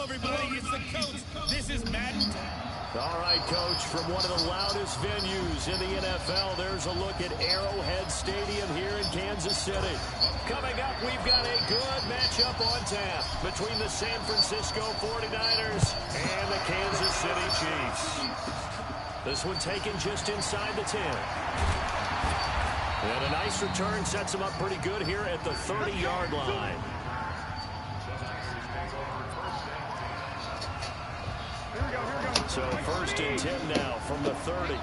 everybody. It's the coach. This is Madden. All right, Coach, from one of the loudest venues in the NFL, there's a look at Arrowhead Stadium here in Kansas City. Coming up, we've got a good matchup on tap between the San Francisco 49ers and the Kansas City Chiefs. This one taken just inside the 10. And a nice return sets him up pretty good here at the 30-yard line. So first and 10 now from the 30.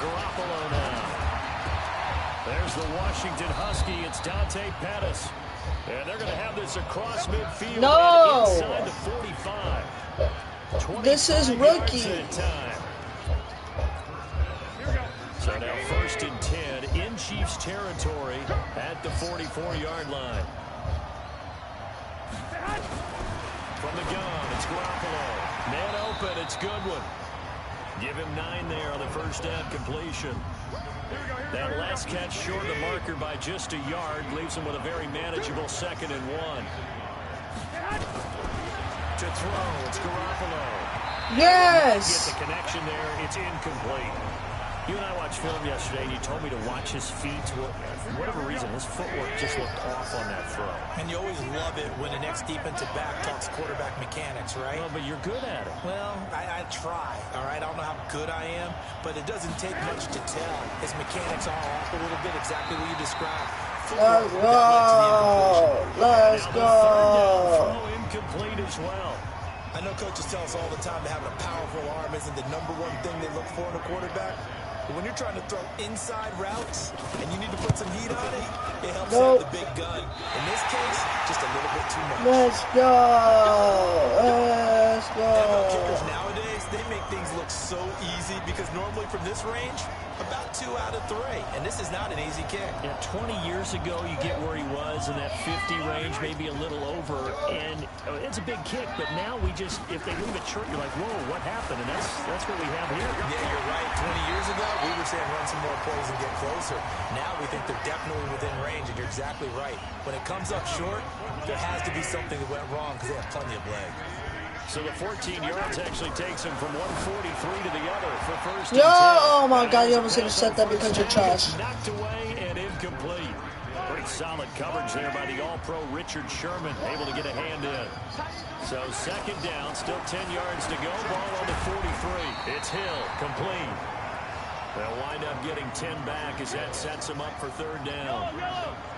Garoppolo now. There's the Washington Husky. It's Dante Pettis. And they're going to have this across midfield. No! Inside the 45. This is rookie. So now first and 10 in Chiefs territory at the 44-yard line. From the gun, it's Garoppolo. Man open, it's Goodwin. Give him 9 there on the first down completion. That last catch short of the marker by just a yard leaves him with a very manageable 2nd and 1. To throw, it's Garoppolo. Yes! Get the connection there, it's incomplete. You and I watched film yesterday, and you told me to watch his feet. For whatever reason, his footwork just looked off on that throw. And you always love it when the next defensive back talks quarterback mechanics, right? Well, but you're good at it. Well, I try, all right? I don't know how good I am, but it doesn't take much to tell. His mechanics are off a little bit, exactly what you described. Let's go! Let's go! Throw incomplete as well. I know coaches tell us all the time that having a powerful arm isn't the #1 thing they look for in a quarterback. But when you're trying to throw inside routes and you need to put some heat on it, it helps have the big gun. In this case, just a little bit too much. Let's go! Let's go! NFL kickers nowadays, they make things look so easy because normally from this range, about 2 out of 3. And this is not an easy kick. Yeah, 20 years ago, you get where he was in that 50 range, maybe a little over, and it's a big kick. But now we just, if they leave it short, you're like, whoa, what happened? And that's what we have here. Yeah, you're right. 20 years ago, we were saying run some more plays and get closer. Now we think they're definitely within range, and you're exactly right. When it comes up short, there has to be something that went wrong because they have plenty of leg. So the 14 yards actually takes him from 143 to the other for first Yo! and 10. Oh my God, you almost intercepted that because you're trash. Knocked away and incomplete. Pretty solid coverage there by the All-Pro Richard Sherman, able to get a hand in. So second down, still 10 yards to go. Ball on the 43. It's Hill, complete. They'll wind up getting 10 back as that sets him up for third down.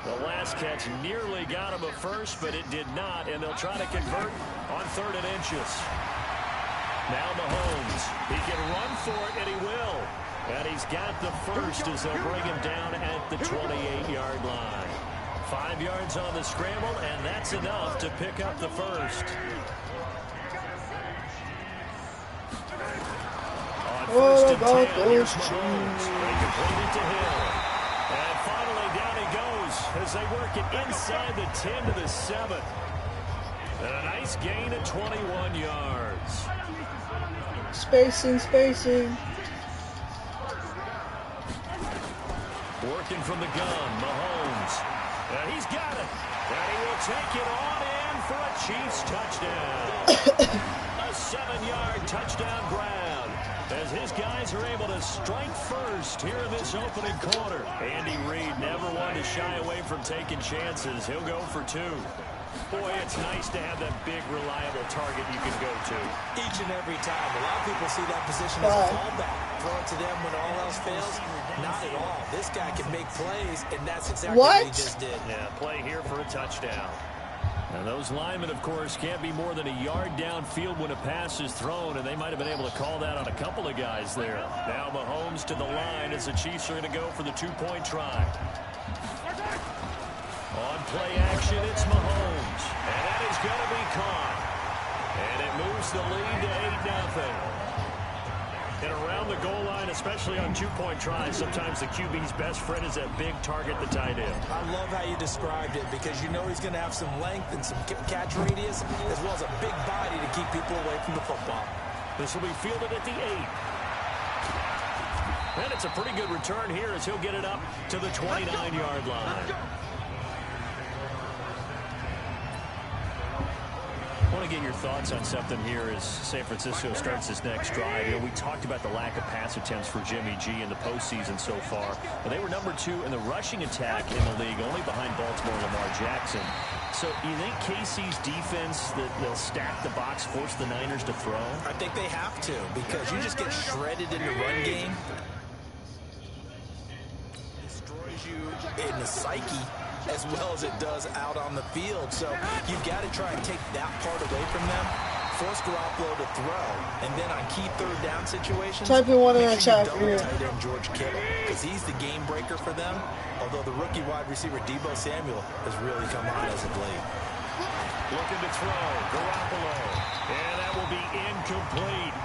The last catch nearly got him a first, but it did not, and they'll try to convert on 3rd and inches. Now Mahomes. He can run for it, and he will. And he's got the first as they'll bring him down at the 28-yard line. 5 yards on the scramble, and that's enough to pick up the first. What about those They complete it to Hill. And finally down he goes as they work it inside the 10 to the 7. And a nice gain of 21 yards. Spacing. Working from the gun, Mahomes. And he's got it. And he will take it on in for a Chiefs touchdown. A 7-yard touchdown grab, as his guys are able to strike first here in this opening quarter. Andy Reid never wanted to shy away from taking chances. He'll go for 2. Boy, it's nice to have that big, reliable target you can go to. Each and every time. A lot of people see that position as a fallback. Throw it to them when all else fails. Not at all. This guy can make plays, and that's exactly what he just did. Yeah, play here for a touchdown. And those linemen, of course, can't be more than a yard downfield when a pass is thrown, and they might have been able to call that on a couple of guys there. Now Mahomes to the line as the Chiefs are going to go for the 2-point try. On play action, it's Mahomes. And that is going to be caught. And it moves the lead to 8-0. And around the goal line, especially on 2-point tries, sometimes the QB's best friend is that big target, the tight end. I love how you described it because you know he's going to have some length and some catch radius as well as a big body to keep people away from the football. This will be fielded at the 8. And it's a pretty good return here as he'll get it up to the 29-yard line. I want to get your thoughts on something here as San Francisco starts this next drive. You know, we talked about the lack of pass attempts for Jimmy G in the postseason so far. But they were number 2 in the rushing attack in the league, only behind Baltimore and Lamar Jackson. So you think KC's defense, that they'll stack the box, force the Niners to throw? I think they have to, because you just get shredded in the run game. Destroys you in the psyche as well as it does out on the field. So you've got to try and take that part away from them, force Garoppolo to throw, and then on key third down situations, type in one in the chat double tight end George Kittle, because he's the game breaker for them, although the rookie wide receiver Deebo Samuel has really come on as of late. Looking to throw, Garoppolo, and that will be incomplete.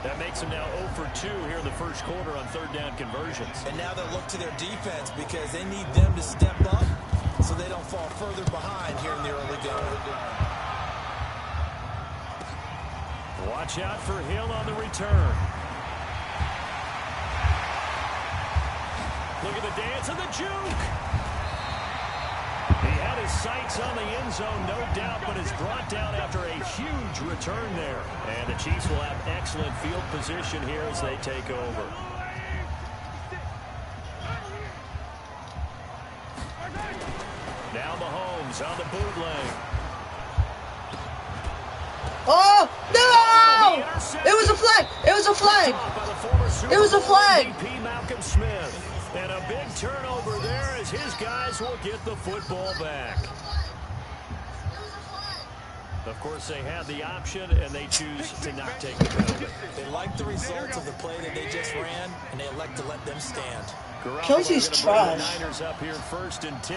That makes them now 0 for 2 here in the first quarter on third down conversions. And now they'll look to their defense because they need them to step up so they don't fall further behind here in the early going. Watch out for Hill on the return. Look at the dance and the juke. He had his sights on the end zone, no doubt, but is brought down after a huge return there. And the Chiefs will have excellent field position here as they take over. Now Mahomes on the bootleg. Oh, no! It was a flag. It was a flag. It was a flag. MVP Malcolm Smith. And a big turnover there as his guys will get the football back. Of course, they had the option, and they choose to not take the penalty. They like the results of the play that they just ran, and they elect to let them stand. Kelsey's trash. The Niners up here 1st and 10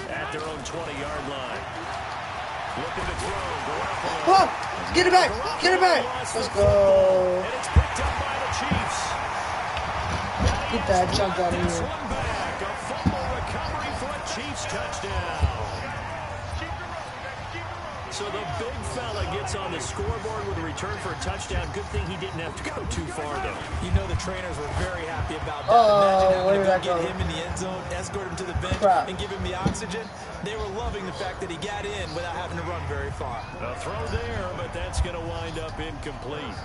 at their own 20-yard line. Looking to throw. Oh, get it back. Get it back. Let's go. And it's picked up by the Chiefs. Get that junk out of This here. one back. A fumble recovery for a Chiefs touchdown. So the big fella gets on the scoreboard with a return for a touchdown. Good thing he didn't have to go too far, though. You know the trainers were very happy about that. Oh, where Imagine did that having to go? go get him in the end zone, escort him to the bench, Crap. and give him the oxygen. They were loving the fact that he got in without having to run very far. A throw there, but that's going to wind up incomplete.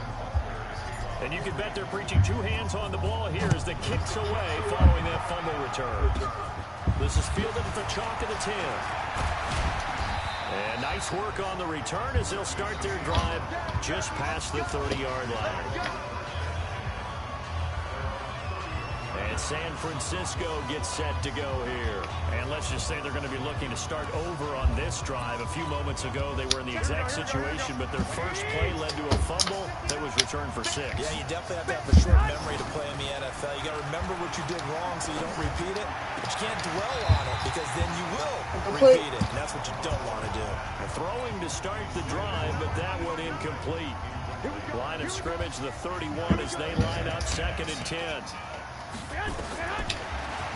And you can bet they're preaching 2 hands on the ball here as the kick's away following that fumble return. This is fielded at the chalk of the 10. And nice work on the return as they'll start their drive just past the 30-yard line. And San Francisco gets set to go here. And let's just say they're going to be looking to start over on this drive. A few moments ago, they were in the exact situation, but their first play led to a fumble that was returned for 6. Yeah, you definitely have to have a short memory to play in the NFL. You got to remember what you did wrong so you don't repeat it. But you can't dwell on it because then you will repeat it. And that's what you don't want to do. Throwing to start the drive, but that one incomplete. Line of scrimmage, the 31 as they line up 2nd and 10.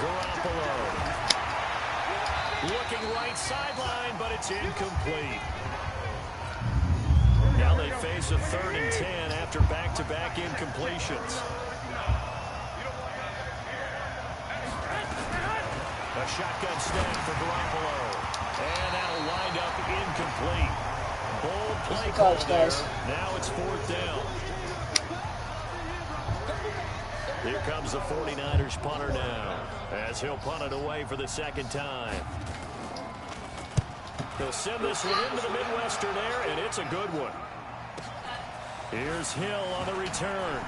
Garoppolo. Looking right sideline, but it's incomplete. Now they face a 3rd and 10 after back-to-back incompletions. A shotgun snap for Garoppolo. And that'll wind up incomplete. Bold play call there. Now it's 4th down. Here comes the 49ers punter now, as he'll punt it away for the 2nd time. They'll send this one into the Midwestern air, and it's a good one. Here's Hill on the return.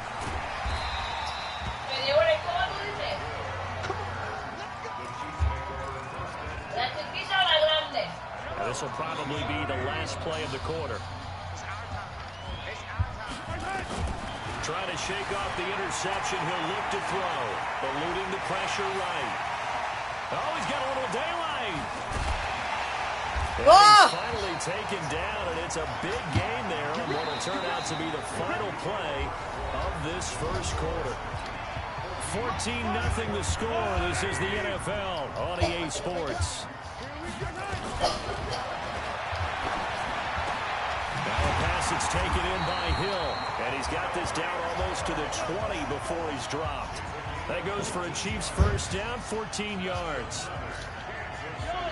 And this will probably be the last play of the quarter. Trying to shake off the interception. He'll look to throw. Eluding the pressure right. Oh, he's got a little daylight. And he's finally taken down, and it's a big gain there on what will turn out to be the final play of this first quarter. 14-0 the score. This is the NFL on EA Sports. Now a pass that's taken in by Hill. And he's got this down almost to the 20 before he's dropped. That goes for a Chiefs first down, 14 yards.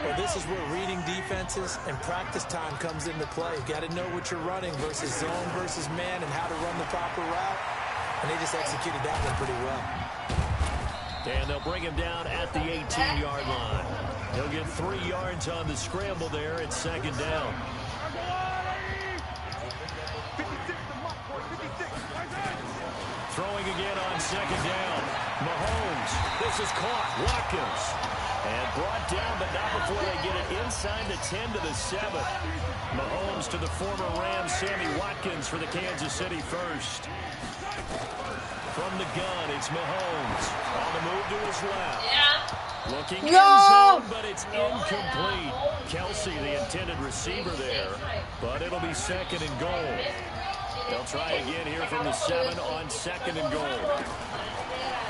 Well, this is where reading defenses and practice time comes into play. You got to know what you're running versus zone versus man and how to run the proper route. And they just executed that one pretty well. And they'll bring him down at the 18-yard line. He'll get 3 yards on the scramble there at second down. Throwing again on second down. Mahomes. This is caught. Watkins. And brought down, but not before they get it inside the 10 to the 7. Mahomes to the former Rams, Sammy Watkins for the Kansas City first. From the gun, it's Mahomes. On the move to his left. Looking in zone, but it's incomplete. Kelsey, the intended receiver there. But it'll be second and goal. They'll try again here from the 7 on second and goal.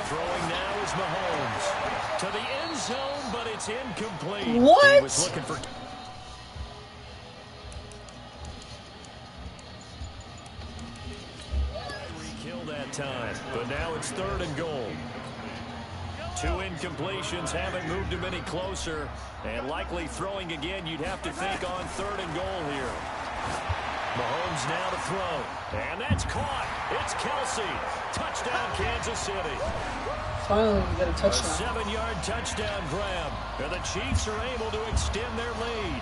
Throwing now is Mahomes. To the end zone, but it's incomplete. What? He was looking for... Kill that time, but now it's third and goal. 2 incompletions haven't moved him any closer. And likely throwing again, you'd have to think on third and goal here. Mahomes now to throw. And that's caught. It's Kelsey. Touchdown, Kansas City. Finally, we got a touchdown. A 7-yard touchdown grab. And the Chiefs are able to extend their lead.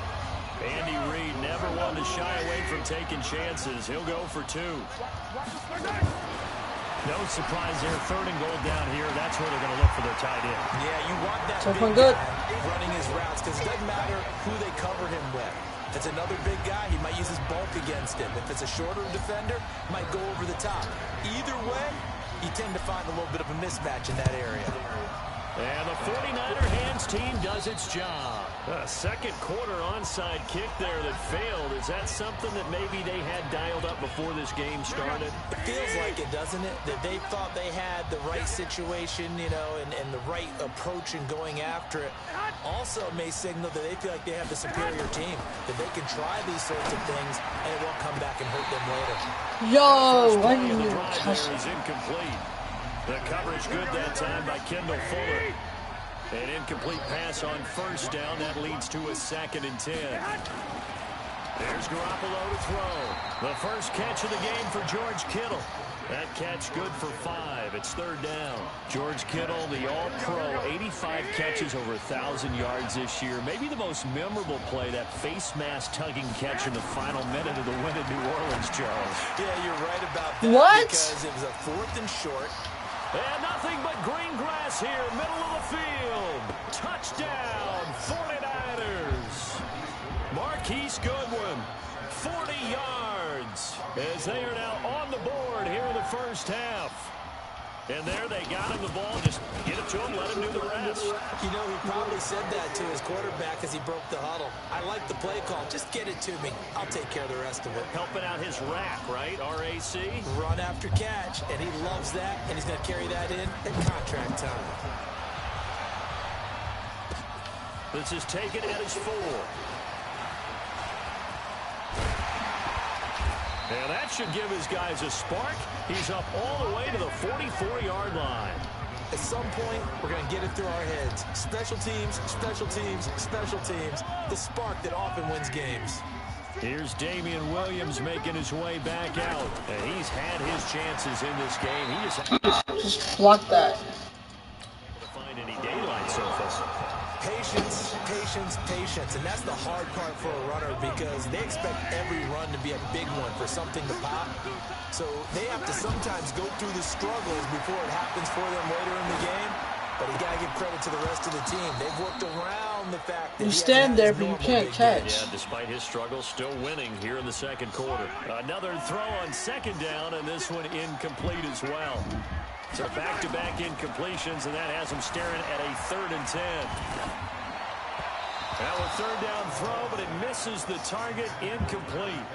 Andy Reid never wanted to shy away from taking chances. He'll go for 2. No surprise there. Third and goal down here. That's where they're going to look for their tight end. Yeah, you want that So big good. guy running his routes because it doesn't matter who they cover him with. If it's another big guy, he might use his bulk against him. If it's a shorter defender, might go over the top. Either way, you tend to find a little bit of a mismatch in that area. And the 49er hands team does its job. A second quarter onside kick there that failed. Is that something that maybe they had dialed up before this game started? It feels like it, doesn't it? That they thought they had the right situation, you know, and the right approach in going after it. Also may signal that they feel like they have the superior team, that they can try these sorts of things and it won't come back and hurt them later. Yo, First why play of didn't the you drive touch there is it? incomplete. The coverage good that time by Kendall Fuller. An incomplete pass on first down. That leads to a 2nd and 10. There's Garoppolo to throw. The first catch of the game for George Kittle. That catch good for 5. It's third down. George Kittle, the All-Pro, 85 catches, over 1,000 yards this year. Maybe the most memorable play, that face mask tugging catch in the final minute of the win in New Orleans, Charles. Yeah, you're right about that. What? Because it was a 4th and short. And nothing but green grass here, middle of the field. Touchdown, 49ers. Marquise Goodwin, 40 yards. As they are now on the board here in the first half. And there they got him the ball. Just get it to him, let him do the rest. You know, he probably said that to his quarterback as he broke the huddle. I like the play call. Just get it to me. I'll take care of the rest of it. Helping out his rack, right? RAC. Run after catch, and he loves that, and he's going to carry that in at contract time. This is taken at his 4. And that should give his guys a spark. He's up all the way to the 44-yard line. At some point, we're going to get it through our heads. Special teams, special teams, special teams. The spark that often wins games. Here's Damian Williams making his way back out. And he's had his chances in this game. He Just block that. to find any daylight surface. Patience, patience, patience. And that's the hard part for a runner because they expect every run to be a big one for something to pop. So they have to sometimes go through the struggles before it happens for them later in the game. But you got to give credit to the rest of the team. They've worked around the fact that You stand there, but you can't catch. Yeah, despite his struggles, still winning here in the second quarter. Another throw on second down, and this one incomplete as well. So back-to-back incompletions, and that has him staring at a 3rd and 10. Now a 3rd down throw, but it misses the target, incomplete.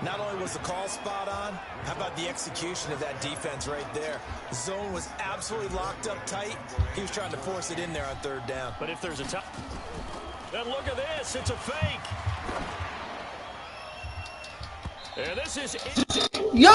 Not only was the call spot on, how about the execution of that defense right there? The zone was absolutely locked up tight. He was trying to force it in there on 3rd down. But if there's a top... And look at this, it's a fake. And this is... Yo!